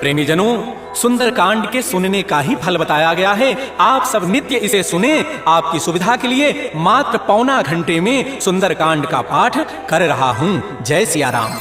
प्रेमी जनों, सुंदरकांड के सुनने का ही फल बताया गया है। आप सब नित्य इसे सुने। आपकी सुविधा के लिए मात्र पौना घंटे में सुंदरकांड का पाठ कर रहा हूँ। जय सिया राम।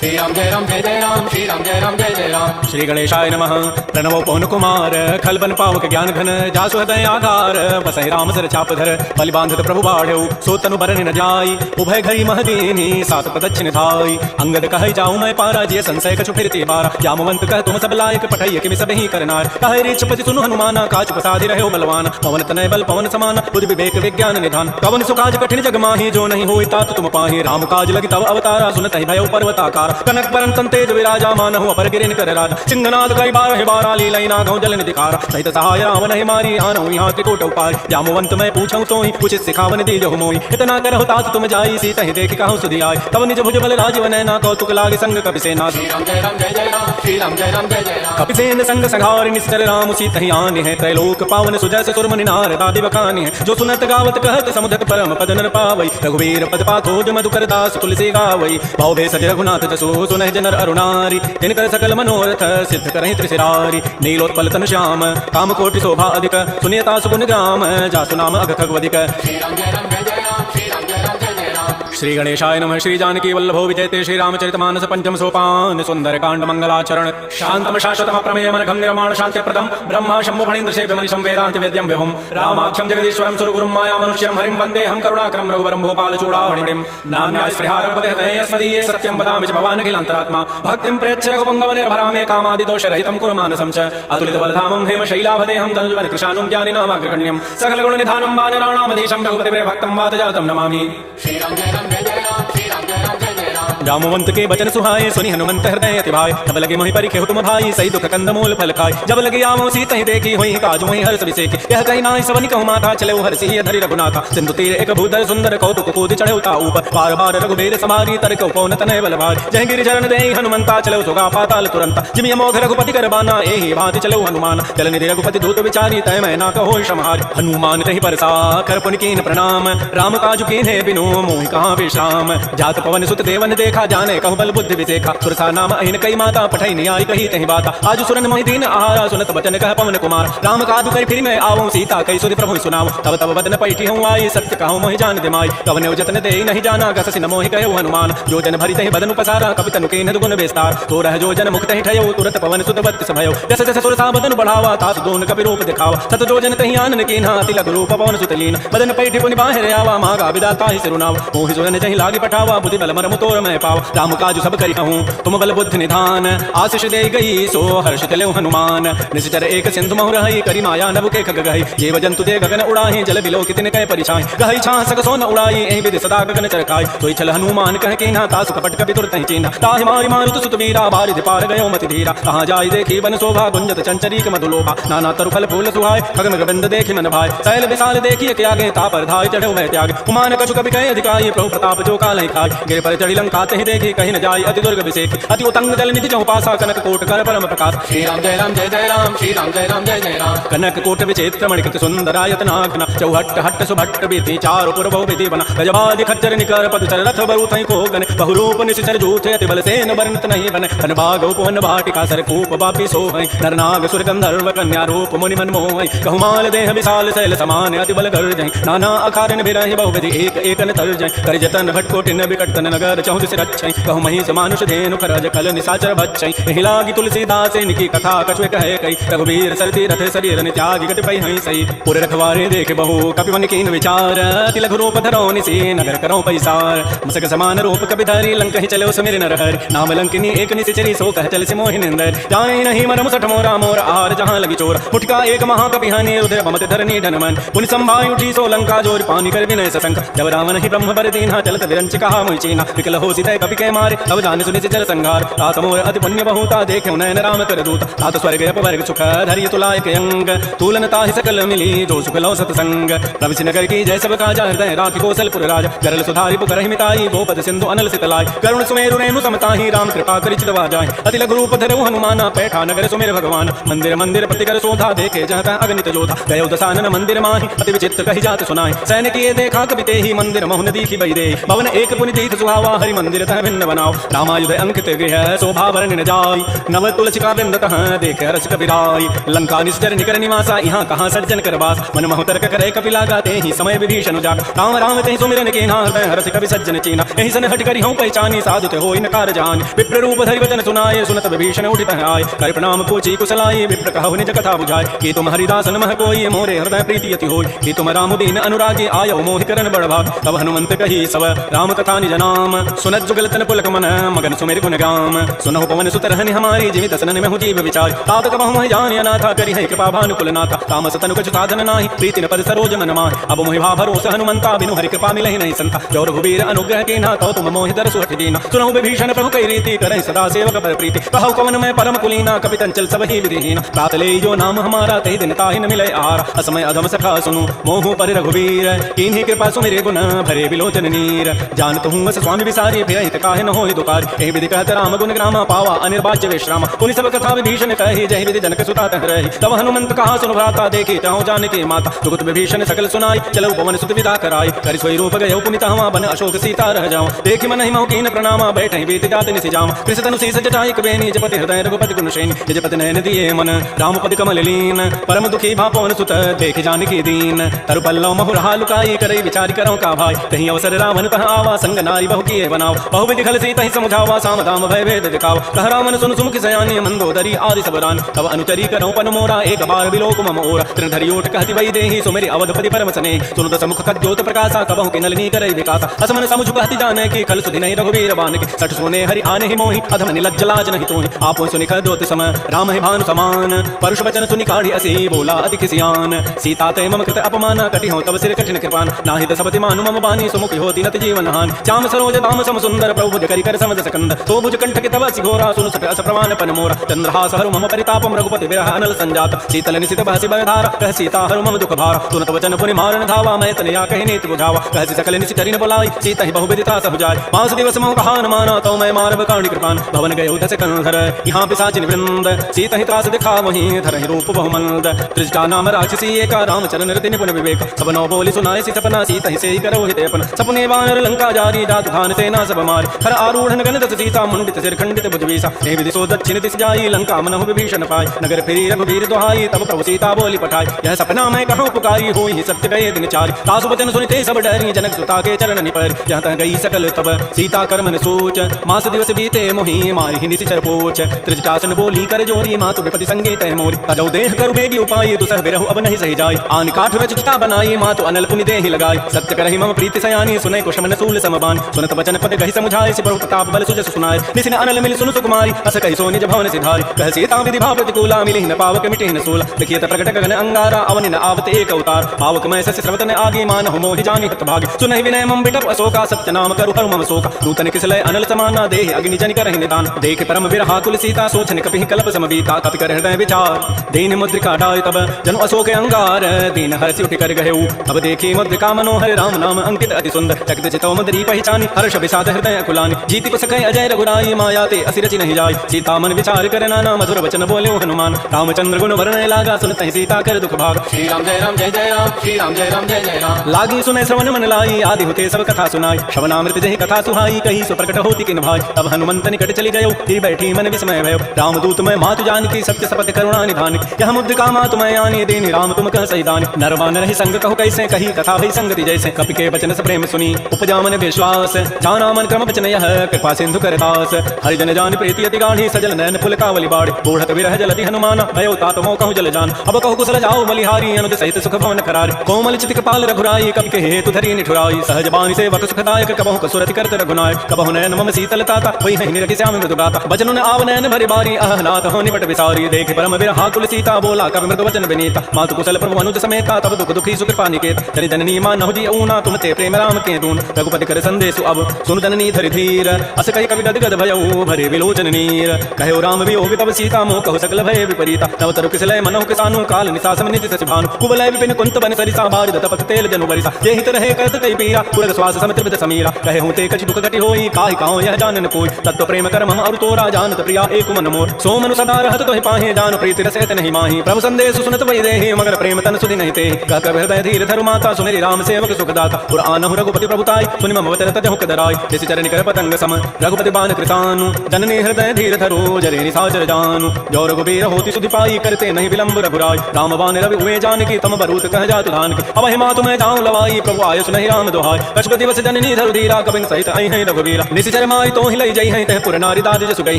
श्री राम जय राम जय जय राम, श्री राम जय राम जय जय राम। श्री गणेशाय नमः। प्रणवो पवन कुमार, खलबन पावक ज्ञान घन, जासु हृदय आधार, बसहि राम सर चापधर, बलि बांधत प्रभु बाढ़ऊ, सो तनु बरन न जाई, उभय घड़ी महदीनी, सात प्रदक्षिण धाई। अंगद कहि जाऊँ मैं पारा, जिय संशय कछु फिरते बारा, जामवंत कह तुम सब लायक, पठैय किमि सब ही करनार। कहे रीछपति सुनु हनुमाना, काचु प्रसादि रहो बलवान, पवन तनय बल पवन समान, बुद्धि विवेक विज्ञान निधान। कवन सुकाज कठिन जग माहि, जो नहीं होई तात तुम पाहि, राम काज लगी तब अवतारा, सुनत भय पर्वताकार। कनक परम तन तेज विराजा मानहु, अपर गिरिन कर राज, सिंहनाद कई बार बारा, लीलई नागौ जल निधिकार। सहित सहाय राम नहीं मारी, आनहु यहाँ त्रिकोट उपाय, जामवंत मैं पूछऊँ तोहि, कुछ सिखावन दीजहु मोहि। इतना करहु तात तुम जाई, सीता ही देखि कहूँ सुधियाय, तब निज भुज बल राजीव नैना, कौतुक लागे संग कपिसेना। श्री राम जय राम जय जय राम, श्री राम जय राम जय जय राम। कपिसेन संग संघार निश्चर राम, सीता ही आने है, त्रैलोक पावन सुजस सुरमनि नारदादि बखानी है। जो सुनत गावत कहत समुदत परम पद नर पावई, रघुवीर पद पाथो जो मधुकर दास तुलसी गावई। भाव भेष रघुनाथ जसो सुनहि जनर अरुणारी, तिनकर सकल मनोरथ सिद्ध करहि त्रिशिरारी। नीलोत्पल तनु श्याम, काम कोटि शोभा अधिक, सुनियता सुगुण ग्राम, जासु नाम अघ खगवदिक। श्री राम जय राम जय जय राम, श्री राम जय राम जय जय राम। श्री गणेशाय नमः। श्री जानकी वल्लभो विजयते, श्री रामचरितमानस पंचम सोपान, सुंदरकांड मंगलाचरण। शांतम शाश्वतम प्रमेय मनघं निर्माण शांतिप्रदम, ब्रह्मा शंभु फणीन्द्र सेव्य मनिशं वेदांत वेद्यं विभुं, रामाख्यं जगदीश्वरं सुरगुरुं माया मनुष्यं हरिं वन्देऽहं करुणाकरं रघुवरं भूपाल चूडामणिं। नान्याय स्पृहारपदे स्मदीये सत्यं वदामि च भवान् अखिलान्तरात्मा, भक्तिं प्रेत्य रघुपुङ्गवनिर्भरामि कामादिदोषरहितं कुरु मानसं च। अतुलितबलधामं हेमशैलाभदेहं तनुजवन कृशानुं ज्ञानिनामाग्रगण्यं, सकलगुणनिधानं वानराणामधीशं रघुपतिप्रियभक्तं वातजातं नमामि। श्री राम जय राम जय जय राम, श्री राम जय राम जय जय राम। जामवंत के बचन सुहाए, सुनि हनुमंत हृदय अति भाई, तब लगे मोहि परिखेहु तुम भाई, सही दुख कंद मूल फल खाय। जब लगे आवो सीता ही देखी, होई काजु मोहि हर्ष विसेकी, यह कहि नाहि सबनि कहु माथा, चले हर्षि धरि रघुनाथा। सिंधु तीर एक भूधर सुंदर, कौतुक कूद चढ़े ता ऊपर, बार बार रघुबीर समारी, तरकौ पवन तनय बल भारी। जय गिरि चरण देहि हनुमंता, चलो सुगा पाताल तुरंता, जिमि अमोघ रघुपति कर बाना, एहि भांति चलो हनुमान। चल निधि रघुपति दूत विचारी, तय मैं ना कहो समारि। हनुमान तहि परसा कर पुनि कीन प्रणाम, राम काजु कीन्हे बिनु मोहि कहाँ विश्राम। जात पवन सुत देवन देखा, जाने कहु बल बुद्धि विसेखा। सुरसा नाम अहिन कई माता, पठै न्याय कही तहि बाता। आज सुरन मोहि दीन आहारा, सुनत बचन कह पवन कुमार। राम कादु कहि फिर मैं आवऊँ, सीता कहि सुधि प्रभु सुनाऊँ। तब तब बदन पैठी हूँ आई, सत्य कहूँ मोहि जान दिमाई। कवने जतन दे नहीं जाना, कस मोहि कहो हनुमान। जो जन भरि तहि बदन पसारा, कपि तनु कीन्ह दुगुन विस्तार। तो रह जो जन मुक्त ही ठयो, तुरत पवन सुत बत्स भयो। जस जस सुरसा बदन बढ़ावा, तात दोन कपि रूप दिखावा। सत जो जन तहि आनन कीन्हा, अति लघु रूप पवन सुत लीन। बदन पैठी पुनि बाहिर आवा, मागा विदाता ही सिरुनाव। मोहि सुरन जहि लागी पठावा, बुद्धि बल मरमु तोर मैं पाव। राम काजु सब करि कहूँ, तुम बल बुद्धि निधान। आशीष दे गई सो हर्ष चले हनुमान। निश्चर एक सिंधु महु रही, करि माया नभ के खग गही। जीव जंतु दे गगन उड़ाही, जल बिलो कितन कह परिछाई। गही छां सक सोन उड़ाई, एहि विधि सदा गगन चरकाई। सोई छल हनुमान कह कीन्हा, तासु कपट कपि तुरत ही चीन्हा। ताहि मारि मारुत सुत वीरा, बारिधि पार गयो मति धीरा। कहाँ जाई देखी वन शोभा, गुंजत चंचरीक मधुलोभा। नाना तरु फल फूल सुहाय, खगन गबंद देखि मन भाय। शैल विशाल देखिए के आगे, तापर धाय चढ़ो वह त्याग। कुमान कछु कपि कहे अधिकाई, प्रभु प्रताप जो कालहि खाय। गिर पर चढ़ी लंका तहि देखी, कहि न जाय अति दुर्ग विसेखी। अति उतंग जल निधि चहु पासा, कनक कोट कर परम प्रकाश। श्री राम जय राम जय जय राम, श्री राम जय राम जय जय राम। कनक कोट विचित्र मणिकृत सुंदरायत नागना, चौहट्ट हट्ट सुभट्ट बीती, चारु पुर बहु विधि बना। गजबादि खच्चर निकर पदचर, रथ बरु थई कोगन। बहुरूप निश्चर जूथे, अति बल सेन वर्णित नहीं बन। धन भाग उपवन भाटिका, सरकूप बापी सोहै। नर नाग सुर गंधर्व कन्या रूप मुनि मन मोहै। कहु देह विशाल शैल समान, अति बल गर्जै। नाना अखारन बिरहि बहु विधि, एक एकन तर्जै। कर जतन भटकोटिन बिकट तन नगर, चहुँ दिस रक्षै। कहु महिष मानुष धेनु खरज, कल निशाचर बच्चै। एहि लागी तुलसीदास इनकी कथा कछुए कहे कई। रघुबीर सरती रथ शरीर त्यागी गति पै हई सही। पुर रखवारे देख बहु कपि मन कीन विचार, अति लघु रूप धरो निसी नगर करो पैसार। मसक समान रूप कपि धरि, लंक ही चलो सुमिर नर हरि। नाम लंकिनी एक निश्चरी, सो कह चल सिमोहि निंदर। जाने नहीं मरम सठ मोरा मोर, आहार जहाँ लगी चोर। मुठका एक महाकपि हानि, रुद्र बमत धरनी धनमन। पुनि संभाय उठी सो लंका जोर, पानी कर विनय ससंक। जब रावण ही ब्रह्म बर दीन्हा, चलत विरंच कहा मुहि चीन्हा। विकल हो सीतय कपि के मारे, तब जान सुनि जल संघार। तात मोर अति पुण्य बहुता, देखे नयन राम कर दूत। तात स्वर्ग अपवर्ग सुख, धरि तुलायक अंग। तूलन ताहि सकल मिली, जो सुख लो सतसंग। प्रविश नगर की जय सब काजा, हृदय राखि कौशलपुर राज। गरल सुधारि पुकर मिताई, गोपद सिंधु अनल सितलाई। करुण सुमेरु रेणु समताहि, राम कृपा करि चितवा जाय। अति लघु रूप धरऊ हनुमाना, पैठा नगर सुमेर भगवान। मंदिर मंदिर प्रतिकर शोधा, देखे जहता अगणित जोधा। गयो दसानन मंदिर माहि, अति विचित्र कहि जात सुनाहि। सैनिक ये देखा कपि तेहि, मंदिर महुन दीखि बहि देहि। भवन एक पुनि दीख सुहावा, हरि मंदिर सिरतः भिन्न बनाओ रामायुध अंकित गृह शोभा वर्ण न जाय नव तुलसिका वृंदतः देख रस कपिराय लंका निश्चर निकर निवासा यहाँ कहाँ सज्जन करवास मन महु तर्क करे कपिला गाते ही समय विभीषण जाग राम राम ते सुमिरन के ना हृदय हरस कवि सज्जन चीना यही सन हट करी हूँ पहचानी साधुते हो इन कार जान विप्र रूप धरि वचन सुनाए सुनत विभीषण उठित आए कर प्रणाम पूछी कुशलाए विप्र कहु निज कथा बुझाए कि तुम हरिदास नमः कोई मोरे हृदय प्रीति अति होय कि तुम राम दीन अनुरागी आयो मोहि करन बड़ भाग तब हनुमंत कही सब राम कथा निज नाम सुनत जुगल तन पुलक मन मगन सुमेर गुण गाम सुनहु पवन सुत रहनि हमारी जीवित सनन में हूँ जीव विचार तात कबहु मोहि जान अनाथा करी है कृपा भानुकुल नाथा तामस तनु कछु साधन नाही प्रीति न पद सरोज मन माहि अब मोहि भा भरोसा हनुमंता बिनु हरि कृपा मिलहि नहीं संता जो रघुबीर अनुग्रह के ना तो तुम मोहि दर सुहट दीना सुनहु विभीषण प्रभु कई रीति करहि सदा सेवक पर प्रीति कहु कवन मैं परम कुलीना कपि चंचल सब ही विधिहीन तात ले जो नाम हमारा ते दिन ताहि न मिले आर असमय अधम सखा सुनु मोहु पर रघुबीर इन्हीं कृपा सुमिरे गुण भरे बिलोचन नीर जानत हूँ बस स्वामी विसारी फिर हित काहे न होहि दुकार एहि विधि कहत राम गुण ग्रामा पावा अनिर्वाच्य विश्राम पुनि सब कथा विभीषण कहि जहि विधि जनक सुता तह रहि तब हनुमंत कहा सुन भ्राता देखी तहु जानकी माता जुगत विभीषण सकल सुनाई चलो पवन सुत विदा कराई कर सोई रूप गयो पुनित हवा बन अशोक सीता रह जाऊं देखि मन हिमौ कीन प्रणामा बैठे बीत जात निसि जाऊं कृष्ण तनु शीस जटाई कबेनी जपति हृदय रघुपति गुण श्रेणी जपति नयन दिए मन राम पद कमल लीन परम दुखी भा पवन सुत देखि जानकी दीन तरु पल्लव महु रहा लुकाई करई विचार करो का भाई कहीं अवसर रावण तह आवा संग नारी बहु किए बनाओ बहु विधि खल सीता ही समझावा साम दाम भय भेद दिखाओ कह रामन सुन सुमुख सयानी मंदोदरी आदि सबरान तब अनुचरी करो पन मोरा एक बार बिलोक मम ओरा त्रिधरि ओठ कहति वै देहि सुमेरि अवधपति परम सने सुनु दस मुख खद्योत प्रकाशा कबहु के नलिनी करई विकासा असमन समुझ कहति जाने की खल सुधि नहीं रघुबीर बान की सठ सोने हरि आने ही मोहि अधम निलज्ज लाज नहीं तोहि आपो सुनि खद्योत सम राम ही भानु समान परुष वचन सुनि काढ़ी असी बोला अति किसियान सीता ते मम कृत अपमान कटि हो तब सिर कठिन कृपान नाहि दसपति मानु मम बानी सुमुखि होति नत जीवन हान श्याम सरोज दाम सम सुंदर प्रभु भुज करि कर समद सकंद तो भुज कंठ के तब सिघोरा सुनु सट अस प्रमाण पन मोरा चंद्रहास हरु मम परितापम रघुपति विरह अनल संजात शीतल निसित बहसि बधारा कह सीता हरु मम दुख भारा तुरत वचन पुनि मारन धावा मैं तनया कहि नीति बुझावा कह सकल निसिचरि न बुलाई सीता ही बहु विदिता सब जाय पांच दिवस मोह कहान माना तो मैं मारब काणी कृपान भवन गयो दस कंधर यहाँ पिशाचिन वृंद सीता ही त्रास दिखा वहीं धरहि रूप बहुमंद त्रिजटा नाम राक्षसी एका राम चरण रति निपुण विवेक सब नौ बोली सुनाए सी सपना सीता ही से करो हिते अपन सपने वानर लंका जारी जात धान सेना सब मारी हर आरूढ़ गण दस सीता मुंडित सिर खंडित भुजवीसा हे विधि सो दक्षिण दिस जाई लंका मनहु विभीषण पाई नगर फिरी रघुबीर दुहाई तब प्रभु सीता बोली पठाई यह सपना मैं कहूँ पुकारी हुई ही सत्य गए दिन चारि तासु वचन सुनिते सब डरी जनक सुता के चरण निपर जहाँ तह गई सकल तब सीता कर मन सोच मास दिवस बीते मोहि मारी निशिचर पोच त्रिजटासन बोली कर जोरी मातु विपति संगे तह मोरी तजौ देह कर बेगी उपाय दुसह बिरहु अब नहीं सही जाय आन काठ रचिता बनाई मातु अनल पुनि देहि लगाई सत्य करहि मम प्रीति सयानी सुनै कुशमन सूल समबान सुनत वचन पद गहि समुझाय सि प्रभु प्रताप बल सुजस सुनाय निसिन अनल मिल सुनु सुकुमारी अस कहि सो निज भवन सिधारी कह सीता विधि भाव प्रतिकूला मिलि न पावक मिटि न सूल देखिए प्रकट गगन अंगारा अवनि न आवत एक अवतार पावक मैं सस्य श्रवत न आगे मानहु मोहि जानि हत भाग सुनहि विनय मम बिटप अशोका सत्य नाम करु हरु मम शोका नूतन किसलय अनल समाना देहि अग्नि जनि करहि निदान देख परम विरहा कुल सीता सोचन कपि कल्प समबीता कपि कर हृदय विचार दीन मुद्रिका डाय तब जनु अशोक अंगार दीन हर्षि उठि कर गहेउ तब देखी मुद्रिका मनोहर राम नाम अंकित अति सुंदर तक्त चितौ मुद्री पहचानी हर्ष विषाद हृदय कुलानि जीति पुसकै अजय रघुराई माया ते असिरचि नहीं जाय सीता मन विचार कर नाना मधुर वचन बोले हनुमान रामचंद्र गुण वर्णय लागा सुनत ही सीता कर दुख भाग श्री राम जय राम जय जय राम श्री राम जय राम जय जय राम लागी सुने श्रवण मन लाई आदि होते सब कथा सुनाई श्रवणामृत जहि कथा सुहाई कही सो प्रकट होती किन भाई तब हनुमंत निकट चली गयो फिर बैठी मन विस्मय भयो रामदूत मैं मातु जानकी सत्य सपथ करुणा निधान यह मुद्रिका मातु मैं आनी देनी राम तुम कह सही दान नरवा नरहि संग कहु कैसे कही कथा भई संगति जैसे कपि के वचन से प्रेम सुनी उपजा मन विश्वास जाना मन क्रम वचन यह कृपा सिंधु कर दास हरिजन जान प्रीति अति गाढ़ी सजल नयन फुल कावली बाड़ी बूढ़त विरह जलति हनुमान भयो तात मोह कहु जल जान अब कहु कुशल जाओ बलिहारी अनुद सहित सुख भवन करारी कोमल चित कृपाल रघुराई कपि के हेतु धरि निठुराई सहज बानी सेवक सुखदायक कबहु कसुरति करत रघुनायक कबहु नयन मम शीतल ताता वही है निरखि श्याम मृदु गाता वचन न आव नयन भरि बारी अहनाथ हो निपट विसारी देख परम विरहा कुल सीता बोला कवि मृदु वचन विनीता मातु कुशल प्रभु अनुज समेता तब दुख दुखी सुकृपा निकेत धरि जननी मानहु जी ऊना तुम ते प्रेम राम के दून रघुपति कर संदेशु अब सुन जननी धरि धीर अस कहि कवि गदगद भयउ भरे विलोचन नीर कहो राम वियोग तब सीता मोह कहु सकल भय विपरीता तब तरु किसलय मनोह किसानु काल निसासम निति सचि भानु कुवलय विपिन कुंत बन सरिसा बारिद तपत तेल जनु बरिसा जेहि तरह करत कई पीरा पुरग श्वास समित विद समीरा कहे होते कछ दुख घटि होई काहि काहू यह जानन कोई तत्व प्रेम कर मम अरु तोरा जानत प्रिया एक मन मोर सो मनु सदा रहत तोहि पाहे जान प्रीति रसत नहीं माही प्रभु संदेश सुनत वै देहि मगर प्रेम तन सुधि नहीं ते कह कर हृदय धीर धरु माता सुनेरि राम सेवक सुखदाता पुर आनहु रघुपति प्रभुताई सुनि मम वचन तजहु कदराई जैसे निशिचर निकर पतंग सम रघुपति बान कृतानु जननी हृदय धीर धरो जरे निशाचर जानु जो रघुबीर होती सुधि पाई करते नहीं विलंब रघुराय राम बान रवि हुए जानकी तम बरूत कह जातु धान की अब हिमा तुम्हें जाऊं लवाई प्रभु आय सुनहि राम दोहाय कछुक दिवस जननी धरु धीरा कबिन सहित आई है रघुबीरा निशिचर माई तो ही लई जई है तह पुर नारी दाद जसु गई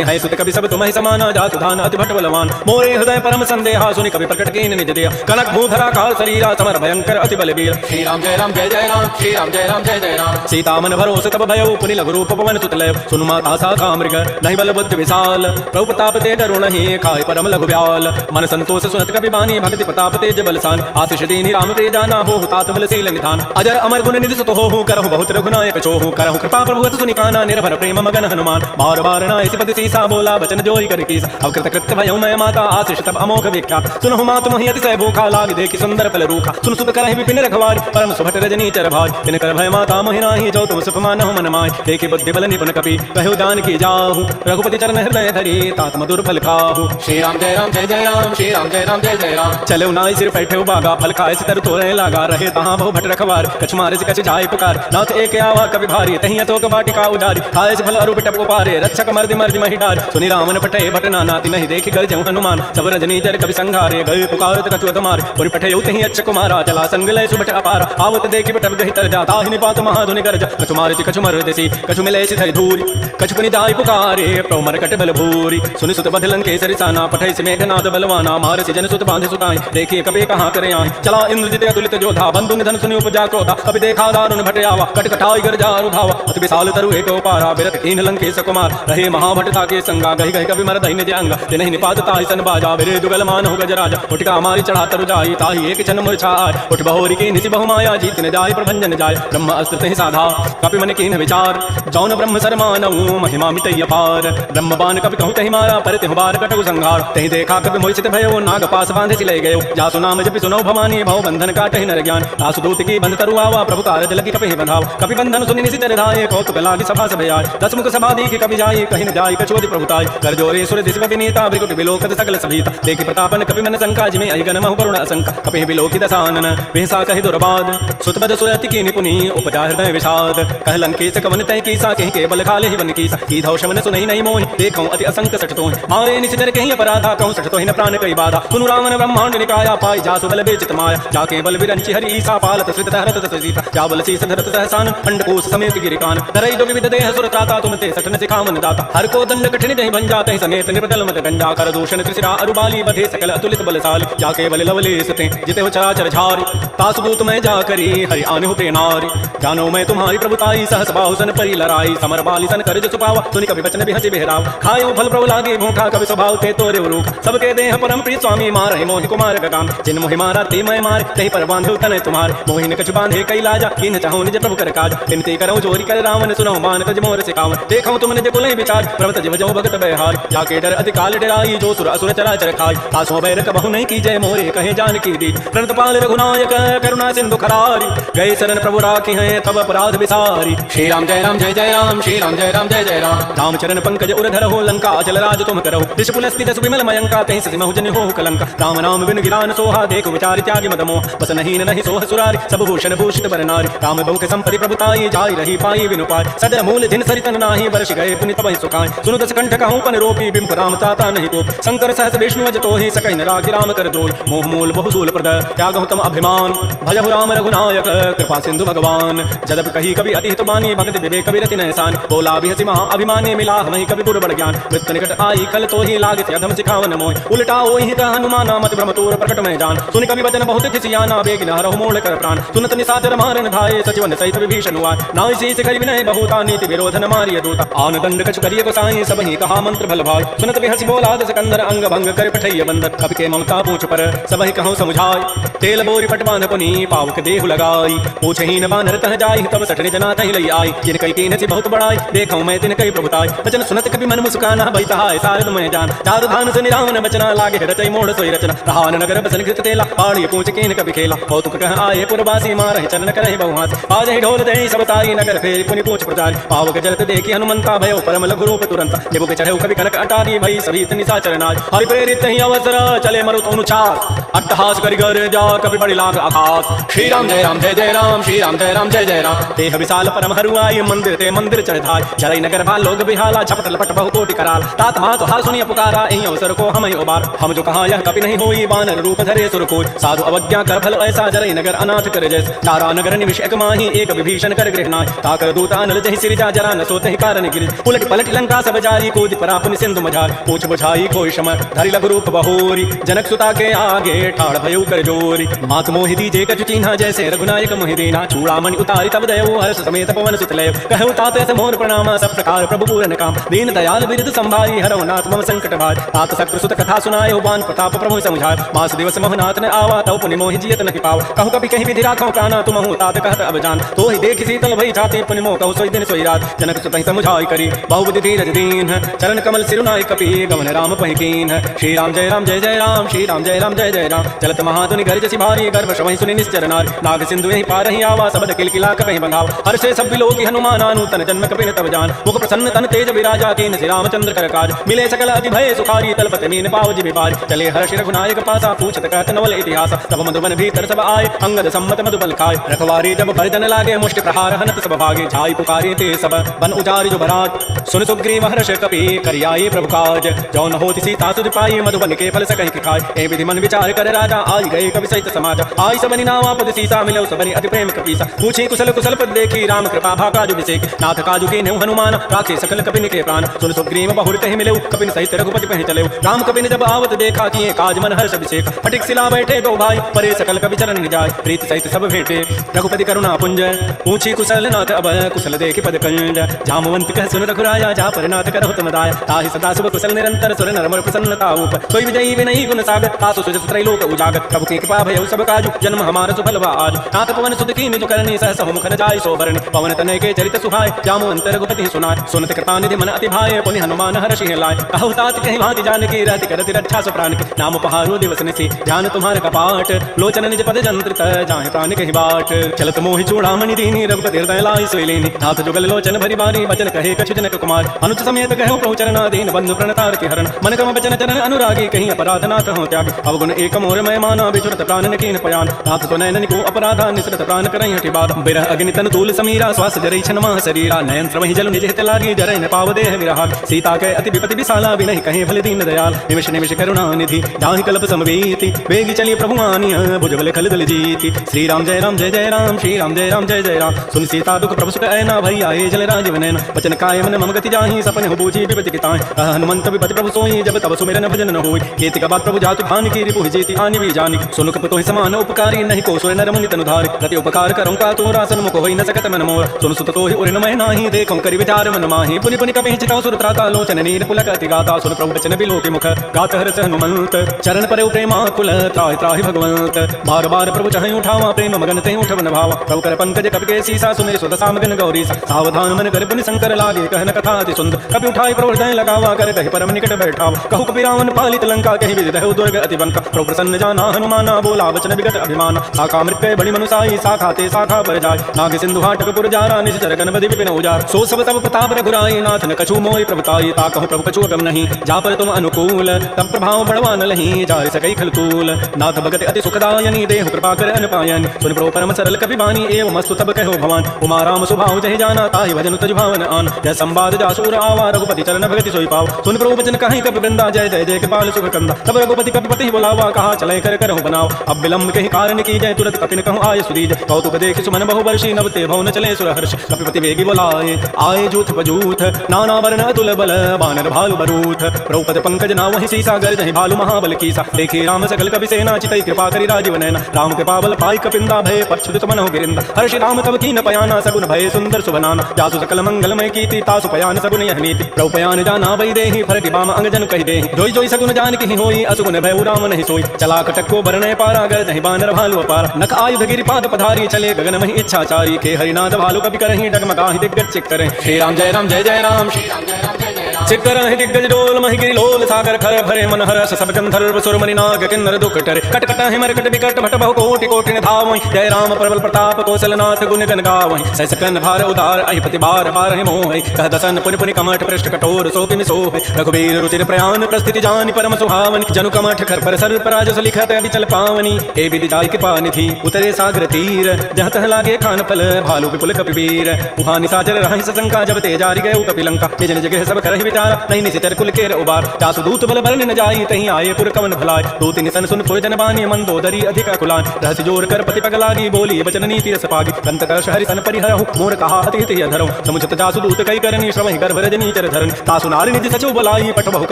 है सुत कवि सब तुम्हें समाना जातु धान अति भट बलवान मोरे हृदय परम संदेहा सुनि कवि प्रकट कीन निज दिया कनक भूधरा काल शरीरा समर भयंकर अति बलबीर श्री राम जय राम जय जय राम श्री राम जय राम जय जय राम सीता मन भरोसे तब भयो पुनि लघु रूप पवन सुतलय सुनु माता साखा मृग नहीं बल बुद्धि विशाल प्रभु प्रताप ते डरु नहीं खाय परम लघु ब्याल मन संतोष सुनत कवि बानी भक्ति प्रताप तेज बलसान आशीष दीनी राम ते जाना हो तात बल शील निधान अजर अमर गुण निधि सुत हो करहु बहुत रघुनायक चोहु करहु कृपा प्रभु सुनि काना निर्भर प्रेम मगन हनुमान बार बार नाय सिपति सीसा बोला बचन जोई कर कीस अवकृत कृत्य भयो मैं माता आशीष तब अमोघ विख्यात सुनहु मात मोहि अतिशय भूखा लाग देखि सुंदर फल रूखा सुन सुत करहि विपिन रखवार परम सुभट रजनी चर भाज तिन कर भय माता मोहि नाहि जो तुम सुख मानहु मन माय देखि बुद्धि बल निपुण कपि कहु दान की जाहु रघुपति चरण हृदय धरि तात मधुर फल खाहु श्री राम जय राम जय जय राम श्री राम जय राम जय जय राम चलो नाई सिर बैठे बागा फल खाए सितर तोरे लागा रहे तहां बहु भट रखवार कछ मारे से कछ जाय पुकार नाथ एक आवा कवि भारी तहिया तो बाटिका उजारी खाए से फल अरु टप पारे रक्षक मर्दि मर्दि महि डार सुनि रामन पठे भटना नाति नहीं देखि गल जऊ हनुमान सब रजनी जर कवि संघारे गए पुकारत कछु अधमार पुनि पठे उतहि अच्छ कुमारा चला संग लय सुबट अपार आवत देखि बटब गहि तर जाता हिनि पात महाधुनि गरज कछु मारे कछु मर देसी कछु मिले सिधरि धूरी कछु पुनि जाय पुकारे प्रभु मर कट बल भूरी सुनि सुत बदलन के सरिसाना पठे से मेघनाद बलवाना मार से जन सुत बांधे सुताई देखिए कबे कहां करे आए चला इंद्रजित अतुलित जोधा बंधु निधन सुनि उपजा क्रोधा कभी देखा दारुण भट आवा कट कटाई गर जारु धावा अति विशाल तरु एक पारा बिरत कीन लंकेश कुमार रहे महाभटता के संगा गहि गहि कवि मर दैन्य अंग तिनहि निपात ताहि सन बाजा बिरे दुगल मान हो गजराजा उठका मारी चढ़ा तरु जाई ताहि एक छन मूर्छा आय उठ बहोरी की निसि बहु माया जीत न जाय प्रभंजन जाय ब्रह्म अस्त्र तहि साधा कपि मन कीन विचार जौन ब्रह्म सरमानऊ महिमा मिटै अपार ब्रह्म बाण कपि कहु तहि मारा पर तिहु बार कटु संघार तहि देखा कपि मूर्छित भयो नाग पास बांधे सिलै गयो जासु नाम जपि सुनौ भवानी भव बंधन काटहि नर ज्ञान दासु दूत की बंध तरु आवा प्रभु कारज लगी कपि बंधाव कपि बंधन सुनि निसि तर धाये कौतुक लागी सभा सब आय दस मुख सभा देखि कपि जाई कहि न जाई कछुअति प्रभुताय कर जोरे सुर दिस विनीता भृकुट बिलोकत सकल सभीता देखि प्रतापन कपि मन संका जिमे अहिगन महु करुण असंका कपि बिलोकि दसानन वेसा कहि दुर्बाद सुतपद सुरति की निपुनि उपजा हृदय विषाद कह लंकेश कवन तय कीसा कहि के बल खाले ही बन कीसा की धौ शमन सुनहि नहीं मोहि देखौ अति असंक सठ तोहि मारे निशिचर कहि अपराधा कहूँ सठ तोहि न प्राण कई बाधा सुनु रामन ब्रह्मांड निकाया पाई जासु बल बेचित माया जाके बल विरंचि हरि ईसा पालत श्रित हरत सीता जा बल शीस धरत सहसान अंडकोश समेत गिरिकान धरई जो विविध देह सुर त्राता तुम ते सठन सिखावन दाता हर को दंड कठिन दहि भंजा तहि समेत निर्बदल मत गंजा कर दूषण त्रिशिरा अरुबाली बधे सकल अतुलित बलशाली जाके बल लवले सते जिते हो चराचर झारी तासु दूत मैं जा करी हरि आने होते नारी जानो मैं तुम्हारी प्रभुताई सहस बाहु सन परी लड़ाई समर बाली सन कर जो पावा सुनि कवि बचन बिहसि बिहराव खायो फल प्रभु लागे भूखा कवि स्वभाव ते तोरे रूख सबके देह परम प्रिय स्वामी मार मोहि कुमार गगान जिन मोहि मारा ते मैं मार तहि पर बांधे तने तुम्हार मोहि कछु बांधे कई लाजा किन चाहो निज प्रभु कर काज बिनती करऊं जोरी कर रावण सुनो मान तज मोर से कावन देखऊं तुम निज कुलहि विचार प्रभु तज जो भगत बेहार जाके डर अति काल डराई जो सुर असुर चराचर खाई तासो बैर कबहु नहीं की जय मोरे कहे जान की दी प्रणत पाल रघुनायक करुणा सिंधु खरारी गए शरण प्रभु राखी हैं तब अपराध विसारी श्री राम जय राम जय जय राम श्री राम जय राम जय जय राम राम चरण पंकज उर हो लंका अचल राज तुम करो ऋषिकुलस्ति दस विमल मयंका तहि सि महु जन हो कलंका राम नाम बिन गिरान सोहा देखो विचार त्यागी मद मोह बस नहीं नहीं सोह सुरारी सब भूषण भूषित बर नारी राम बहु के संपरि प्रभुताई जाय रही पाई बिनु पाय सदर मूल जिन सरितन नाही वर्ष गए पुनि तबहि सुखाय सुनु दस कंठ कहूँ पन रोपी बिंप राम ताता नहीं को शंकर सहस विष्णु अज तोहि सकहि न राखि राम कर द्रोहि मोह मूल बहुसूल प्रद त्यागहु तम अभिमान भजहु राम रघुनायक कृपा सिंधु भगवान जदप कही कभी अति हित बानी भगत विवेक विरति नहसान बोला बिहसि महा अभिमानी मिला वही कवि गुर बड़ ज्ञान वृत्त निकट आई कल तो ही लागित अधम सिखावन मोहि उल्टा ओहि त हनुमाना मत भ्रम तोर प्रकट में जान सुनि कवि वचन बहुत खिसियाना बेगिन हरहु मोड़ कर प्राण सुनत निसाचर मारन धाये सचिवन सहित विभीषण हुआ नाय शीस करि विनय बहुता नीति विरोधन मारिय दूता आन दंड कछ करिय को साई सब ही कहा मंत्र भल भाई सुनत बिहसि बोला सिकंदर अंग भंग कर पठैय बंदर कवि के ममता पूछ पर सब ही कहूँ समझाय तेल बोरी पट बांध पुनी पावक देहु लगाई पूछ ही न बानर तह जाई तब सठने जना तहि लई आई जिन कई कीन से बहुत बड़ाई देखऊं मैं तिन कई प्रभुताई वचन सुनत कवि मन मुस्काना बैताय सारद मैं जान चारु धान सुनि रावण बचना लागे रचई मोड़ सोई रचना रहान नगर बसन कृत तेला पाड़ी पूछ कीन कवि खेला कौतुक कह आए पुरवासी मारहि चरण करहि बहुहास आज ही ढोल दहि सब ताई नगर फेरी पुनि पूछ प्रचारी पावक जलत देखी हनुमंता भयो परम लघु रूप तुरंत जेबु के चढ़े कवि कनक अटारी भई सभी निशाचर नाज हरि प्रेरित ही अवसर चले मरु अनुचार अट्टहास करि गर जा कपि बड़ी लाग आकाश। श्री राम जय राम जय जय राम, श्री राम जय राम जय जय राम। देह विशाल परम हरुआई मंदिर ते मंदिर चढ़ाई, जरई नगर भा लोग बिहाला झपट लपट बहु कोटि कराल। तात मात हाल सुनिय पुकारा एहि अवसर को हम उबार, हम जो कहा यह कपि नहीं होई बानर रूप धरे सुर कोई। साधु अवज्ञा कर फल ऐसा जरई नगर अनाथ कर जैस, तारा नगर निमिष एक माही एक विभीषण कर गृहनाय। ताकर दूत अनल जहि सिरिजा जरा न सोते ही कारण गिरिज, उलट पलट लंका सब जारी कूद परा पुनि सिंधु मझार। पूछ बुझाई कोई शम धरि लघु रूप बहोरी, जनक सुता के आगे ठाड़ भयउ कर जोरी। मात मोहि दीजे कछु चिन्हा जैसे रघुनायक मोहि दीना, चूड़ामणि उतारी तब दयऊ हर्ष समेत पवन सुत लय। कहु तात ऐसे मोर प्रणामा सब प्रकार प्रभु पूरन काम, दीन दयाल बिरध संभारी हरौ नाथ मम संकट भार। तात सक्र सुत कथा सुनायो बान प्रताप प्रभु समझार, मास दिवस मोहनाथ न आवा तौ पुनि मोहि जियत नहि पाव। कहु कपि कहि विधि राखौ प्राणा तुमहु तात कहत अब जान, तो ही देख शीतल भई छाती पुनि मोह कहु सोई दिन सोई रात। जनक सुत समझाई करी बहुबुद्धि धीरज दीन, चरण कमल सिरुनाय कपि गमन राम पहिकीन। श्री राम जय राम जय जय राम, श्री राम जय राम जय जय राम। चलत महाधुनि गर्जसि भारी, गर्भ श्रवहि सुनि निश्चर नारी। नाग सिंधु यहि पार ही आवा, सबद किलकिला कपहि बंधाव। हर्षे सब बिलोकि हनुमाना, नूतन जन्म कपिन तब जान। मुख प्रसन्न तन तेज विराजा, कीन श्री रामचंद्र कर काज। मिले सकल अति भय सुखारी, तलपत मीन पाव जिमि बारी। चले हर्षि रघुनायक पासा, पूछत कहत नवल इतिहास। तब मधुबन भीतर सब आए, अंगद सम्मत मधुबल खाए। रखवारी जब भरजन लागे, मुष्टि प्रहार हनत सब भागे। झाई पुकारे ते सब बन उजारि जो भरात, सुन सुग्रीव हर्ष कपि करियाई प्रभु काज। जौन होति सीता सुधि पाई, मधुबन के फल सकहि कि खाय। ए विधि मन विचार कर राजा, आई गए कवि सहित समाज। आई सबनि नावा पद सीसा, मिलौ सबनि अति प्रेम कपीसा। पूछी कुशल कुशल पद देखी, राम कृपा भा काजु विसेक। नाथ काजु कीन्हु हनुमान, राखे सकल कपिन के प्राण। सुन सुग्रीव बहुर तहि मिलौ, कपिन सहित रघुपति पहि चलौ। राम कपिन जब आवत देखा, किए काज मन हर्ष अभिषेक। फटिक सिला बैठे दो भाई, परे सकल कपि चरण निजाय। प्रीत सहित सब भेटे, रघुपति करुणा पुंज। पूछी कुशल नाथ अब कुशल देखि पद कंज। जामवंत कह सुन रघुराया, जा पर नाथ करहु तुम दाया। ताहि सदा शुभ कुशल निरंतर, सुर नर मन प्रसन्नता ऊप। सोई विजयी विनयी गुण सागर, तासु सुजस त्रैलोक उजागर। प्रभु की कृपा भयउ सब काजु, जन्म हमार सुफल बा आज। नाथ पवन सुत कीन्हि जो करनी, सहस मुख न जाय सो बरनि। पवन तनय के चरित सुहाय, जामवंत रघुपति सुनाय। सुनत कृपा निधि मन अति भाय, पुनि हनुमान हर्षि लाय। कहु तात कहि भांति जानकी, रहति करति रक्षा सु प्राण की। नाम पहारो दिवस निशि, ध्यान तुम्हार कपाट। लोचन निज पद जंत्रित, जाहि प्राण कहि बाट। चलत मोहि चूड़ामणि दीनी, रघुपति हृदय लाय सोई लेनी। नाथ जुगल लोचन भरि बारी, बचन कहे कछु जनक कुमार। अनुज समेत कहु प्रभु चरणाधीन, बंधु प्रणतार के हरण। मन क्रम बचन चरण अनुरागी, कहीं अपराध नाथ हो त्याग। अवगुण एक मोर मैं माना, बिचुरत प्राण न कीन पयान। नाथ तो नैन को अपराधा, निसरत प्राण करहि हठि बाध। बिरह अग्नि तन तूल समीरा, श्वास जरई छन माह शरीरा। नयन श्रवहि जल निज हित लागी, जरई न पाव देह विरहाग। सीता के अति विपति विशाला, बिनहि कहीं भले दीन दयाल। निमिष निमिष करुणा निधि, जाहि कल्प समवेति। बेगी चली प्रभु आनिय, भुजबल खल दल जीति। श्री राम जय राम जय जय राम, श्री राम जय राम जय जय राम। सुन सीता दुख प्रभु सुख ऐना, भई आए जल राजीव नैन। वचन काय मन मम गति जाहि, सपने हो बूझी विपति की ताहि। हनुमंत विपति प्रभु सोई, जब तब सुमिरन भजन न होई। कीर्ति का बात प्रभु जातु भान की, रिपु जेति आनि भी जानी। सुनु कप तोहि समान उपकारी, नहीं को सुर नर मुनि तनुधारि। रति उपकार करौं का तोरा, सन्मुख होई न सकत मन मोर। सुन सुत तोहि उर न महि नाही, देखौं करि विचार मन माहि। पुनि पुनि कपि चितौ सुर त्राता, लोचन नीर पुलक अति गाता। सुन प्रभु वचन बिलो के मुख, गात हरस हनुमंत। चरण परौ प्रेमाकुल, त्राहि त्राहि भगवंत। बार बार प्रभु चहै उठावा, प्रेम मगन तेहि उठब न भावा। प्रभु कर पंकज कपि के सीसा, सुमिर सुत सामगन गौरी सा। सावधान मन कर पुनि शंकर लागे, कहन कथा अति सुंदर। कपि उठाई प्रभु हृदय लगावा, कर कहि परम निकट बैठाव। कहु कपि रावण पालित लंका, कहि विधि दहु दुर्ग अति बंका। प्रभु प्रसन्न जाना हनुमाना, बोला वचन विगत अभिमाना। शाखा मृत्य बड़ि मनुसाई, शाखा ते शाखा पर जाय। नाग सिंधु हाटक पुर जारा, निश्चर गण बदि विपिन उजार। सो सब तब प्रताप रघुराई, नाथ न कछु मोहि प्रभुताई। ताकहु प्रभु कछु अगम नहीं, जा पर तुम अनुकूल। तब प्रभाव बड़वा न लही, जारि सकई खलतूल। नाथ भगत अति सुखदायनी, देहु कृपा कर अनपायनि। सुन प्रभु परम सरल कपि बानी, एव मस्तु तब कहो भवान। उमा राम सुभाव जहि जाना, ताहि भजन तज भावन आन। जय संवाद जासूर आवा, रघुपति चरण भगति सोई पाव। सुन प्रभु वचन कहि कपि वृंदा, जय जय जय कृपाल सुख कंदा। तब रघुपति कपिपति बुलावा, कहा चलै कर करहु बनाव। अब विलंब कहि कारण की, जय तुरत कपिन कहूँ आय सुदीज। कौतुक देख सुमन बहु वर्षी, नव ते भवन चले सुर हर्ष। कपिपति वेगी बोलाए, आए जूथ बजूथ। नाना वर्ण अतुल बल, बानर भालु बरूथ। प्रभु पद पंकज नावहि सीसा, गर्जहि भालु महाबल कीसा। देखी राम सकल कपि सेना, चितई कृपा करि राजीव नैना। राम कृपा बल पाई कपिंदा, भय पच्छुत मनहु गिरिंदा। हर्षि राम तब कीन पयाना, सगुन भय सुंदर सुबनाना। जासु सकल मंगलमय कीर्ति, तासु पयान सगुन यह नीति। प्रभु पयान जाना वै देहि, फरति बाम अंगजन कहि देहि। जोई जोई सगुन जान की होई, असुगुन भय राम नहीं सोई। चला कटक को बरनय पारा, गर्जहि बानर भालु अपार। नख आयुध गिरिपाद पधारी, चले गगन महि इच्छाचारी। के हरिनाथ भालु कपि करहि, डगमगाहि दिग्गज चित करहि। श्री राम जय राम जय जय राम, श्री राम जय राम जय जय राम। सिकर दिग्गज डोल महिगिरी लोल सागर खर भरे मन हरस सब गंधर्व सुर मणि नाग किन्नर दुख टरे कट कट हिमर कट विकट भट बहु कोटि कोटि ने धावई जय राम प्रबल प्रताप कौशलनाथ गुण गण गावई सै सकन भार उदार अहिपति बार बार मोह कह दसन पुनि पुनि कमठ पृष्ठ कठोर सो किमि सोह रघुबीर रुचिर प्रयाण प्रस्थिति जानि परम सुहावनि जनु कमठ खर पर सर पराज लिखत अविचल पावनी ए विधि जाय कृपा निधि उतरे सागर तीर जहाँ तह लागे खान फल भालू विपुल कपिवीर उहाँ निशाचर रहि सशंका जब ते जारि गए कपिलंका निज निज गृह सब करहि विचार नहीं निशिचर कुल केर उबार जासु दूत बल बरन न जाई तहीं आये पुर कवन भलाय दूत निसन सुन पुर जन बानी मंदोदरी अधिक कुलान रहस्य जोर कर पति पग लागी बोली वचन नीति रस पागी कंत कर हरि सन परिहरहु मोर कहा अति हित अधरहु समुचित जासु दूत कई करनी श्रवहि गर्भ रजनी चर धरन तासु नारी निज सचो बलाई पट बहु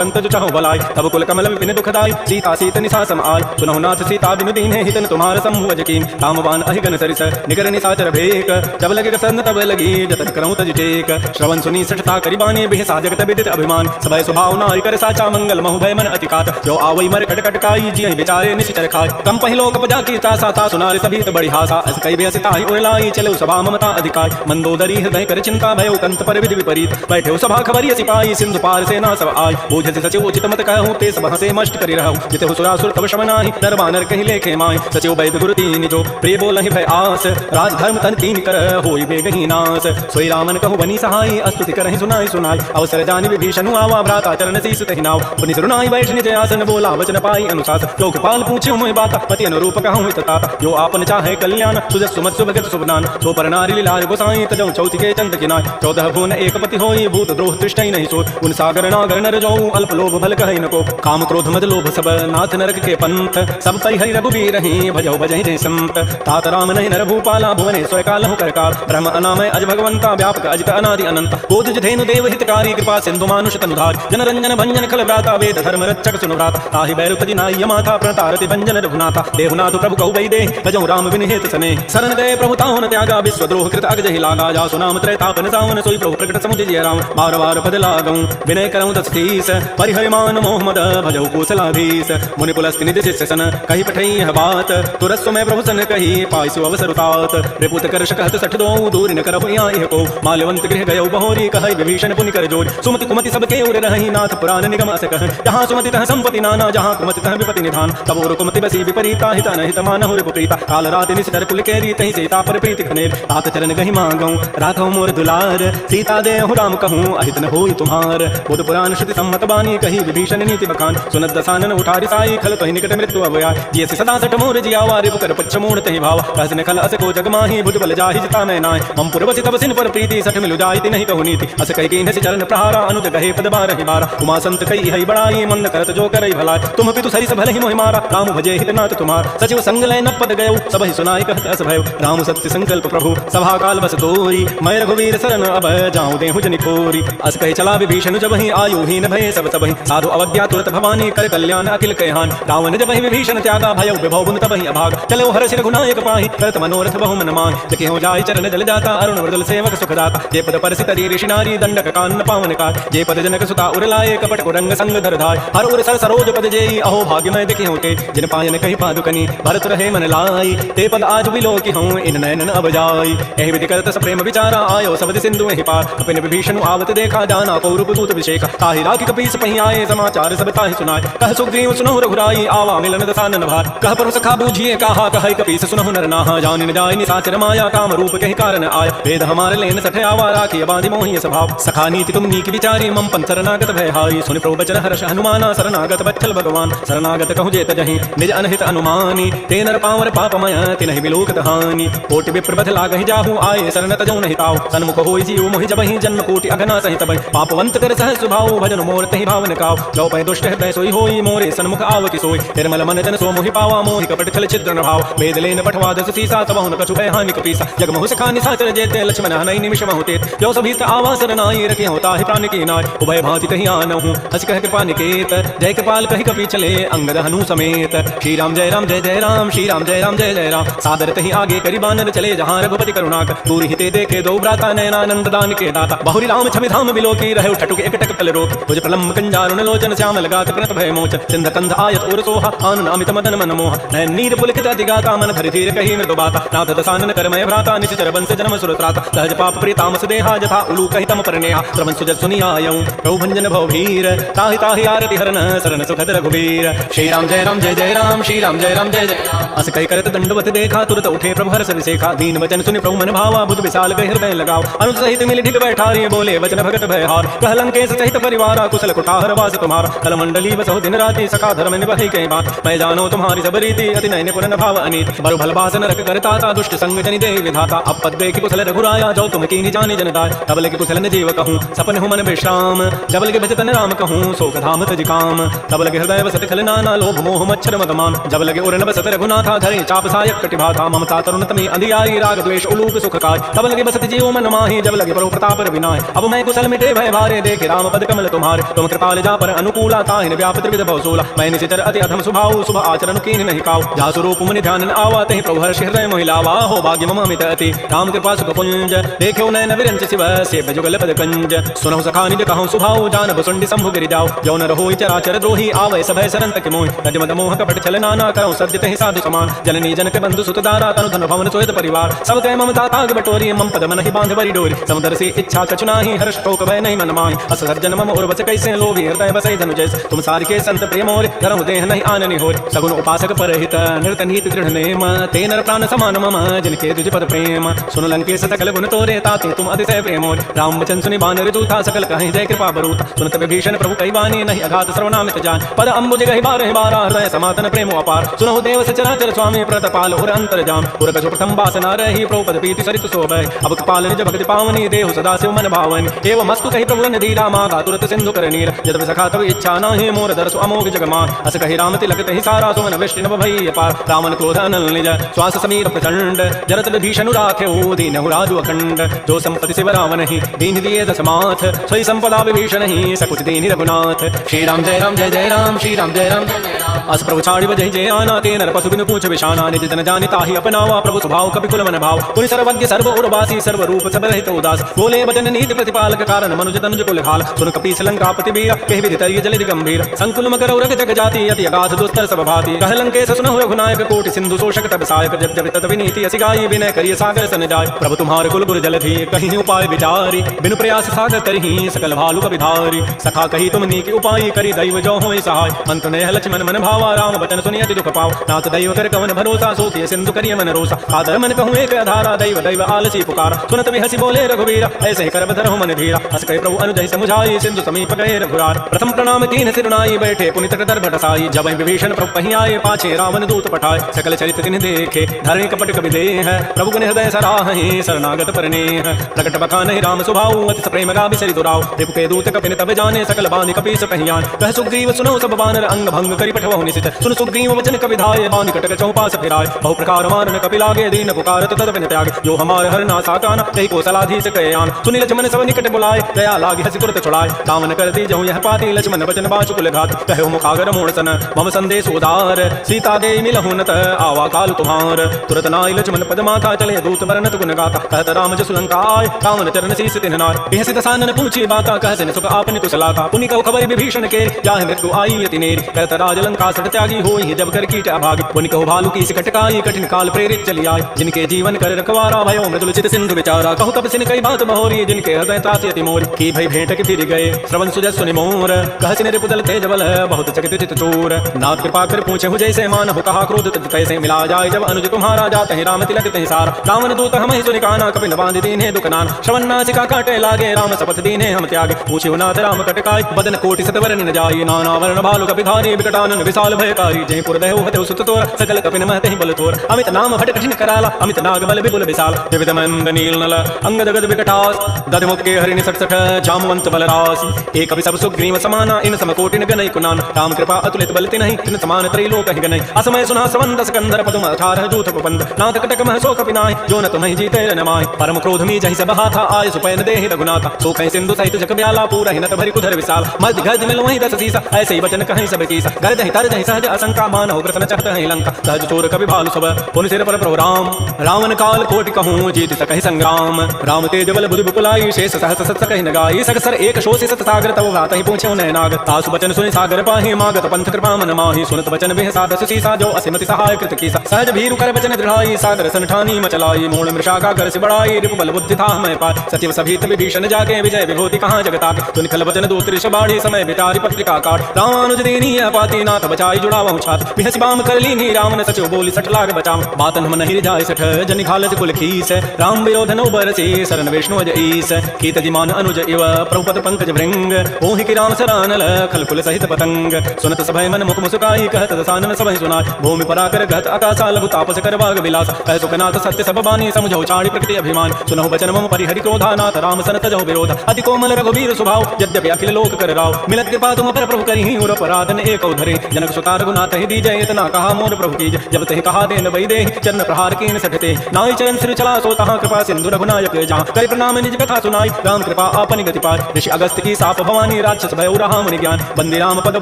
कंत जो चाहु बलाई तब कुल कमल विपिन दुखदाई सीता सीत निशा सम आय सुनहु नाथ सीता बिनु दीन्हे हितन तुम्हार समूह जकीन तामवान अहिगन सरिस निगर निशाचर भेक जब लगे प्रसन्न तब लगी जतन करऊं तज टेक श्रवण सुनी सठता करिबानी बिह साजगत विदित अभिमान सबय स्वभाव नारी कर साचा मंगल महु भय मन अतिकात जो आवई मर कट कटकाई जी विचारे निशिचर खाय कम पहिलो कपजा की तासा ता सुनारे सभी बड़ी हासा अस कई बेसिताई उरलाई चलो सभा ममता अधिकार मंदोदरी हृदय कर चिंता भयो कंत पर विधि विपरीत बैठे सभा खबरी सिपाही सिंधु पार से ना सब आय बूझ सचिव उचित मत कहूं ते सब हसे मष्ट करि रहूं जिते सुरासुर तब शमनाहि नर बानर कहि लेखे माय सचिव वैद गुरु दीन जो प्रिय बोलहि भय आस राज धर्म तन तीन कर होई बेगहि नास सोई रामन कहु बनी सहाय अस्तुति करहि सुनाई सुनाई अवसर जानि विभीषण आवा भ्राता चरण शीस तहि नाव पुनि सुनाई बैठ निज आसन बोला वचन पाई अनुशास जो कृपाल पूछ्यो मोहि बात पति अनुरूप कहूं हित तात जो आपन चाहे कल्याण सुजस सुमत सुभगत सुबनान सो पर नारी लीलाय गोसाई तजौ चौथि के चंद किनाय 14 भुवन एक पति होई भूत द्रोह तृष्टै नहीं सोत उन सागर नागर नर जो अल्प लोभ भल कहै न को काम क्रोध मद लोभ सब नाथ नरक के पंथ सब परिहरि रघुबीर रहि भजौ भजहि जय संत तात राम नहीं नर भूपाला भुवने स्वय कालहु करकाल ब्रह्म अनामय अज भगवंता व्यापक अजित अनादि अनंत बोध धेनु देव हितकारी कृपा सिंधु मानुष तनुधार जन रंजन भंजन खल व्राता वेद धर्म रक्षक सुनु भ्राता ताहि बैरु तजि नाई यमाथा प्रणतारति भंजन रघुनाथा देवनाथ प्रभु कौ वै देहि भजौ राम विनिहित सने शरण गए प्रभु ताहुन त्यागा विश्वद्रोह कृत अगजहि लागा जा सुनाम त्रैतापन सावन सोई प्रभु प्रकट समुझ जिय राम बार बार पद लागौ विनय करऊं दस तीस परिहरि मान मोहम्मद भजौ कुशलाधीश मुनि पुलस्ति निधि शिष्य सन कहि पठई यह बात तुरस्व में प्रभु सन कहि पाइसु अवसर तात रिपुत कर शकहत सठ दो दूर न करहु यहाँ को माल्यवंत गृह गयो बहोरी कहै विभीषण पुनि कर जोर सुमति कुमति सब के उर रहि नाथ पुराण निगम अस कह जहाँ सुमति तह संपत्ति नाना जहाँ कुमति तह विपति निधान तब और कुमति बसी विपरीता हित अनहित मानहु रिपुप्रीता काल रात निशिचर कुल केरी तहि सीता पर प्रीति खनेर तात चरण गहि मांगौ राखौ मोर दुलार सीता देहु राम कहूँ अहित न होई तुम्हार बुध पुराण श्रुति सम्मत बानी कही विभीषण नीति बखान सुनत दसानन उठारि साई खल तहि निकट मृत्यु अवया जिय सदा सठ मोर जियावा रिपु कर पच्छ मूढ़ तहि भाव कहस खल अस को जग माही भुज बल जाहि जिता मैं नाय मम पुरवसि तब सिन पर प्रीति सठ मिलु जायति नहीं कहु नीति अस कहि कीन्ह चरण प्रहारा अनुज गहे पद बारहि बारा उमा संत कही हई बड़ाई मंद करत जो करई भलाई तुम पितु सरिस भलहि मोहि मारा राम भजे हित नाथ तुम्हार सचिव संग लय न पद गयो सबहि सुनाई कहत अस भयो राम सत्य संकल्प प्रभु सभा काल बस तोरी मैं रघुवीर शरण अब जाऊं देहु जनि खोरी अस कहि चला विभीषण जब ही आयु हीन भय सब तबहि साधु अवज्ञा तुरत भवानी कर कल्याण अखिल कहान रावण जब ही विभीषण त्यागा भय विभव बुन तबहि अभाग चलो हर सिर गुनायक पाहि करत मनोरथ बहु मन मान जके हो जाय चरण जल जाता अरुण वरदल सेवक सुख दाता जे पद परसित ऋषि नारी दंडक कान पावन का जे पद जनक सुता उर लाए कपट को रंग संग धर धाय हर उर सर सरोज पद जेई अहो भाग्य मैं देखि होते जिन पायन कहि पादुकनी भरत रहे मन लाई ते पद आज बिलो की हूं इन नयन अब जाई एहि विधि करत स प्रेम विचारा आयो सबद सिंधु ही पार अपने विभीषण आवत देखा जाना को रूप दूत विषेक ताहि राखि कपीस पहि आए समाचार सब ताहि सुनाय कह सुग्रीव सुनहु रघुराई आवा मिलन दसानन भार कह पर सखा बूझिए कहा कह कपीस सुनहु नर नाहा जान न जाय निसाचर माया काम रूप कहि कारण आय वेद हमारे लेन सठ आवा राखी बांधि मोहि स्वभाव सखा नीति तुम नीक विचारी मम पंथ शरणागत भय हाई सुनि प्रभु बचन हर्ष हनुमाना शरणागत बच्छल भगवान शरणागत कहु जेत जहि निज अनहित अनुमानी ते नर पावर पापमय तिनहि विलोकत हानि कोटि विप्र बध लागहि जाहु आए शरण तजौ नहि ताव सन्मुख होई जीव मोहि जबहि जन्म कोटि अघना सहित भय पापवंत कर सह स्वभाव भजन मोर तहि भावन काव जो पै दुष्ट हृदय सोई होई मोरे सन्मुख आवति सोई निर्मल मन जन सो मोहि पावा मोहि कपट छल छिद्र न भाव वेद लेन पठवा दस सीसा तबहु न कछु भय हानि कपीसा जग मोह सखा निसाचर जेते लक्ष्मण हनई निमिष महते जो सभीत आवास रनाई रखे होता है प्राण की नाय उभय भांति कहीं आनहु हस कह कृपा निकेत जय कृपाल कहि कपि चले अंगद हनु समेत श्री राम जय राम जय जय राम श्री राम जय राम जय जय राम सादर तहि आगे करि बानर चले जहाँ रघुपति करुणाक दूर हिते देखे दो भ्राता नयनानंद दान के दाता बहुरी राम छवि धाम बिलोकी रहे ठटुक एकटक कल रोक भुज प्रलम्ब कंजारुण लोचन श्याम लगात प्रणत भय मोचन सिंध कंध आयत उर सोहा आनन अमित मदन मन मोह नयन नीर पुलकित दिगाता मन धरि धीर कहि मृदु बाता नाथ दसानन करमय भ्राता निश्चर बंस जन्म सुरत्राता सहज पाप प्रीतामस देहा जथा उलू कहि तम परनेहा श्रवण सुजत सुनिया आयऊ प्रभु भंजन भवभीर ताहि ताहि आरति हरन शरण सुखद रघुबीर। श्री राम जय राम जय जय राम, श्री राम जय राम जय जय राम। अस कई करत दंडवत देखा तुरत उठे प्रभु हर्ष विसेखा दीन वचन सुनि प्रभु मन भावा बुध विशाल गए हृदय लगाओ अनुज सहित मिल ढिग बैठारी बोले वचन भगत भयहार कह लंकेश सहित परिवारा कुशल कुठार वास तुम्हारा कल मंडली बसो दिन राति सखा धर्म निभाई कई बात मैं जानो तुम्हारी सब रीति अति नयन पुरन भाव अनीत बरु भल बासन रख करता ता दुष्ट संग जनि दे विधाता अब पद की कुशल रघुराया जो तुम कीनी जानी जनदाय तबल की कुशल न जीव कहूँ सपन हुमन विश्राम जबल के भजतन राम कहूँ शोक धाम तज काम तबल के हृदय बसत खल नाना लोभ मोह मच्छर मदमान जबल के उरन बसत रघुनाथा धरे चाप सायक कटिभाता ममता तरुण तमी अंधियारी राग द्वेष उलूक सुख काय तब लगे बसत जीव मन माही जब लगे परो प्रताप विनाय अब मैं कुशल मिटे भय भारे देखे राम पद कमल तुम्हारे तुम कृपाल जा पर अनुकूला ताहिन व्याप त्रिविध भवसूला मैं निशिचर अति अधम स्वभाव शुभ आचरण कीन नहीं काऊ जा स्वरूप मुनि ध्यान आवा तहि प्रभु हर्ष हृदय महिलावा हो भाग्य मम अमित अति राम कृपा सुख पुंज देखो नयन विरंच शिव से जुगल पद कंज सुनहु सखा निज कहूँ सुभाव जान बसुंडी संभु गिरि जाओ जो न रहो चराचर द्रोही आवे सभय सरंत के मोह तज मद मोह कपट छल नाना करऊँ सद्य तहि साधु समान जननी जनक बंधु सुत दारा तनु धन भवन सोहित परिवार सब कह ममता ताग बटोरी मम पद मन ही बांध बरी डोरी समुदर से इच्छा कछु नाही हर्ष टोक भय नहीं मन माही अस सर्जन मम और बस कैसे लोभी हृदय बसई धनु जैस तुम सार के संत प्रेम और धरहु देह नहीं आननि होर सगुन उपासक परहित नृत नीति दृढ़ नेम ते नर प्राण समान मम जिनके तुझ पद प्रेम सुन लंकेश सकल गुण तोरे ताते तुम अतिशय प्रेम और राम वचन सुनि बानर दूता सकल कहीं जय कृपा बरूता सुनत विभीषण प्रभु कई वाणी नहीं अघात सर्वनामित जान पद अम्बुज गहि बारह बारा हृदय समातन प्रेम अपार सुनहु देव सचराचर स्वामी प्रतपाल और अंतर जाम पुर कछु प्रथम वासना रही प्रभुपद प्रीति सरित शोभय अब कृपाल निज भक्ति पावनी देहु सदा शिव मन भावनि एवं मस्तु कहि प्रभु निधीरा मागा तुरत सिंधु कर नीर यद सखा तब इच्छा नाही मोर दर्शु अमोघ जगमान अस कहि राम तिलक तहि सारा सुमन वृष्टि नभ भई अपार रामन क्रोध अनल निज श्वास समीर प्रचंड जरत विभीषण राखे दीनहु राजु अखंड जो संपत्ति शिव राम नहीं दीन दिए दशमाथ सोई संपदा विभीषण ही सकुच दीनि रघुनाथ। श्री राम जय राम जय जय राम, श्री राम जय राम जय जय राम। अस प्रभु छाड़ी बजहि जय आना ते नर पशु बिनु पूछ विशाना निज जन जानि ताहि अपनावा प्रभु स्वभाव कपि कुल मन भाव पुनि सर्वज्ञ सर्व उर्वासी सर्व रूप सब रहित उदास बोले बचन नीति प्रतिपालक कारण मनुज तनुज कुल खाल सुन कपीस लंकापति वीर कहि विधि तरिय जलिद गंभीर संकुल मकर उरग जग जाति अति अगाध दुस्तर सब भाति कह लंकेश सुनहु रघुनायक कोटि सिंधु शोषक तब सायक जब जब तत विनीति असि गाई विनय करिय सागर सन जाय प्रभु तुम्हारे कुल गुर जलधि कहीं उपाय विचारी बिनु प्रयास सागर करहि सकल भालु कविधारी सखा कही तुम नीति उपाय करी दैव जो होय सहाय अंत ने लक्ष्मण मन भावा राम वचन सुनि अति दुख पाव नाथ दैव कर कवन भरोसा सोखिय सिंधु करिय मन रोसा आदर मन कहूँ एक आधारा दैव दैव आलसी पुकारा सुनत विहसी बोले रघुवीरा ऐसे ही कर बधरहु मन धीरा हस कहि प्रभु अनुजहि समुझाई सिंधु समीप गए रघुरार प्रथम प्रणाम कीन सिरुनाई बैठे पुनि तट दर भटसाई जब विभीषण प्रभु पहि आए पाछे रावण दूत पठाए सकल चरित तिन्हि देखे धरे कपट कवि देह प्रभु गुण हृदय सराहि शरणागत परनेह प्रकट बखानहि राम स्वभाव अति प्रेम गाभि सरित राव रिपु के दूत कपिन तब जाने सकल बानि कपीस पहियान कह सुग्रीव सुनो सब बानर अंग भंग करि पठवहु निशित सुन सुग्रीव वचन कविधाय बानि कटक चौपास फिराय बहु प्रकार मारन कपि लागे दीन पुकारत तद बिन त्याग जो हमार हर ना साकान कहि कोसलाधीश कयान सुनि लक्ष्मण सब निकट बुलाए दया लागे हसि तुरत छुड़ाए कामन कर दी जहु यह पाती लक्ष्मण वचन बाचु कुल घात कहो मुखागर मोड़ सन मम संदेश उदार सीता दे मिलहु नत आवा काल तुम्हार तुरत नाई लक्ष्मण पद माथा चले दूत वर्णत गुण गाता कहत राम जसु लंका आय कामन चरण शीस तिन्ह नार बिहसि दसानन पूछी बाता कह सिन सुख आपने कुशलाता पुनि कहु खबर विभीषण के जाहि मृत्यु आई अति नेरी कहत राज लंका सट त्यागी होई जब कर कीट अभागी पुनि कहु भालू की सिकटकाई कठिन काल प्रेरित चली आय जिनके जीवन कर रखवारा भयो मृदुल चित सिंधु विचारा कहु तब सिन कई बात बहोरी जिनके हृदय त्रासि अति मोरी की भई भेंट के फिर गए श्रवण सुजस सुनि मोर कह सिन रिपुदल तेज बल बहुत चकित चित चोर नाथ कृपा कर पूछे हु जैसे मान हो कहा क्रोध तज कैसे मिला जाए जब अनुज तुम्हारा जात है राम तिलक तहि सार रावण दूत हम ही सुनि काना कपिन बांध दीने दुकनान श्रवण नासिका काटे लागे राम शपथ दीने हम त्यागे पूछे नाथ राम कटकाय बदन कोटि सतवरन न जाई नाना वर्ण भालु कपिधारी विकटानन विशाल भयकारी जय पुर देहु हते सुत तोर सकल कपिन महते बल तोर अमित नाम भट कठिन कराला अमित नाग बल विपुल विशाल विविध मंद नील नल अंग जगद विकटास दध मुख के हरिणि सठ जामवंत बलरास एक कवि सब सुग्रीव समाना इन समकोटि गनई कुनान राम कृपा अतुलित बलति नहीं इन समान त्रैलोक ही गनई असमय सुना सवंद सकंदर पदुम 18 जूथ कुपंद नाथ कटक मह सो कपिनाय जो न तुम्हि जीते नमाय परम क्रोध मी जहि सब हाथा आय सुपैन देहि रघुनाथा सो कहि सिंधु सहित जग ब्याला पूरा हिनत भरि कुधर विशाल मद गज में लोहि दस सीसा ऐसे ही वचन कहि सब कीसा गर्द ही तर हर जहि सहज असंका मानव कृतन चहत है लंका सहज चोर कवि भालु सब पुन सिर पर प्रभु राम रावण काल कोटि कहूँ जीत सकहि संग्राम राम तेज बल बुद्धि विपुलाई शेष सहस सत सकहि न गाई सकसर एक शोषि सत सागर तव व्रात ही पूछे नैनाग आसु बचन सुनि सागर पाहि मागत पंथ कृपा मन माहि सुनत बचन बिह साधस सीसा जो असिमति सहाय कृत कीसा सहज भीरु कर बचन दृढ़ाई सागर सन ठानी मचलाई मूल मृषा का कर सिबड़ाई रिपु बल बुद्धि था मैं पार सचिव सभीत विभीषण जाके विजय विभूति कहाँ जगताके तुनि खल बचन दो त्रिश बाढ़ी समय बितारी पत्रिका काट रामानुज देनी पाती नाथ बचाई जुड़ावहु छात बिहस बाम कर लीनी राम न सचिव बोली सठ लाग बचाव बातन हम नहीं जाय सठ जनि खालत कुल खीस राम विरोध नो बरसे शरण विष्णु अज ईस कीत जिमान अनुज इव प्रभुपद पंकज भृंग ओहि की राम सरानल खल कुल सहित पतंग सुनत सभय मन मुख मुस्काई कहत दसानन सभय सुनाय भूमि पराकर गहत आकाशा लघु तापस कर बाग विलास कह सुखनाथ सत्य सब बानी समझौ चाड़ी प्रकृति अभिमान सुनहु बचन मम परिहरि क्रोधानाथ राम सन तजौ विरोध अति कोमल रघुवीर स्वभाव यद्यपि अखिल लोक कर राव मिलत कृपा तुम पर प्रभु करिहि उर अपराधन एक धरे जनक सुता रघुनाथ ही दीजय इतना कहा मोर प्रभु कीज जब तहि कहा देन वै दे चरण प्रहार कीन सठते नाई चरण सिर चला सो तहाँ कृपा सिंधु रघुनायक जहाँ कर प्रणाम निज कथा सुनाई राम कृपा आपनि गति पार ऋषि अगस्त की साप भवानी राक्षस भय रहा मुनि ज्ञान बंदी राम पद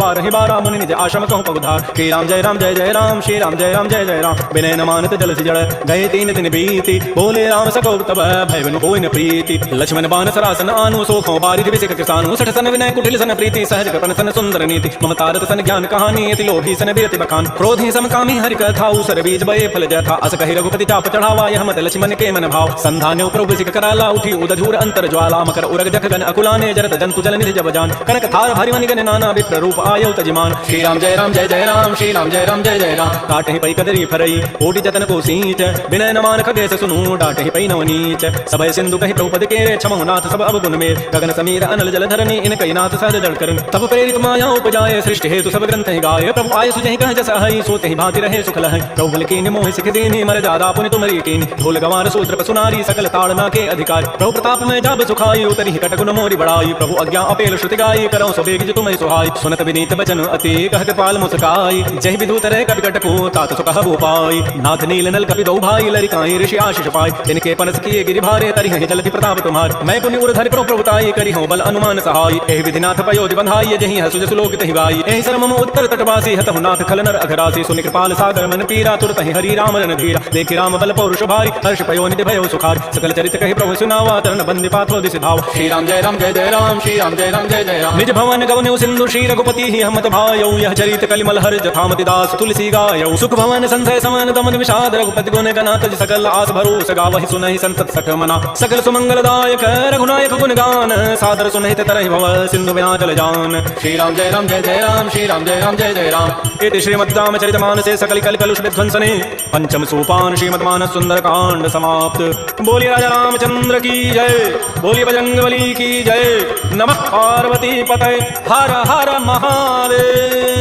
बार ही बारा मुनि निज आश्रम कहूँ पगुधार श्री राम जय राम जय जय राम श्री राम जय राम जय जय राम विनय न मानत जल जड़ गए तीन दिन बीती बोले राम सको तब भय बिनु होय न प्रीति लक्ष्मण बाण सरासन आनु सोखों बारिधि विसिक किसानु सठ सन विनय कुटिल सन प्रीति सहज कृपन सन सुंदर नीति ममतारत सन ज्ञान कहानी अति लोभी सन बीरति बखान क्रोधी समकामी हरि कथा उसर बीज बये फल जथा अस कहि रघुपति चाप चढ़ावा यह मत लक्ष्मण के मन भाव संधान्यो प्रभु सिक कराला उठी उदधूर अंतर ज्वाला मकर उरग जख गन अकुलाने जरत जंतु जल निधि जब जान कनक थार भारी मनि गन नाना विप्र रूप आयो तजिमान श्री राम जय राम जय जय राम श्री राम जय राम जय जय राम काटहि पै कदरी फरई कोटि जतन को सींच विनय न मान खगेश सुनु डाटहि पै नव नीच सबय सिंधु कहि प्रभुपद के रे क्षमहु नाथ सब अवगुण मेर गगन समीर अनल जल धरनी इन कई नाथ सहज जड़ करन तब प्रेरित माया उपजाय सृष्टि हेतु सब ग्रंथ ही गाय प्रभु आय सुजहि कह जस हई सोते ही भांति रहे सुख लहै प्रभु बल कीन मोहि सिख दीनि मर जादा पुनि तुमरी कीन ढोल गवार सूत्र पसुनारी सकल ताड़ना के अधिकार प्रभु प्रताप में जब सुखाई उतरी कट गुण मोरी बड़ाई प्रभु आज्ञा अपेल श्रुति गाई करौ सो बेग तुम्हें सुहाई सुनत विनीत बचन अति कहत पाल मुस्काई जय विधुत रह कपि कट को तात सुख हबु पाई नाथ नील नल कपि दो भाई लरिकाई ऋषि आशीष पाई इनके पनस किए गिरि भारे तरि जलति प्रताप तुम्हार मैं पुनि उर्धर प्रभुताई करि हो बल अनुमान सहाय एहि विधिनाथ पयोधि बंधाई जहि हसुज सुलोक तहि गाई एहि सरम उत्तर तटवासी हतहु नाथ खलनर अघरासी सुनि कृपाल सागर मन पीरा तुरत ही हरि राम रन धीरा देखि राम बल पौरुष भारी हर्ष पयो निधि भयो सुखार सकल चरित कहि प्रभु सुनावा तरण बंदी पाथो दिस धाव श्री राम जय राम जय जय राम श्री राम जय राम जय जय राम निज भवन गवन्यु सिंधु श्री रघुपति ही हमत भायौ यह चरित कलिमल हर जथामति दास तुलसी गायौ सुख भवन संशय समन दमन विषाद रघुपति गुण गनात सकल आस भरोस गावहि सुनहि संतत सठ मना सकल सुमंगलदायक रघुनायक गुण गान सादर सुनहि तरहि भव सिंधु बिना जल जान श्री राम जय राम जय जय राम श्री राम जय राम जय जय राम इति श्रीमद्रामचरितमानसे सकल कल कलुष विध्वंसने पंचम सोपान श्रीमद्मानस सुंदर कांड समाप्त। बोलिए राजा रामचंद्र की जय, बोलिए बजरंगबली की जय। नमः पार्वती पतये, हर हर महादेव।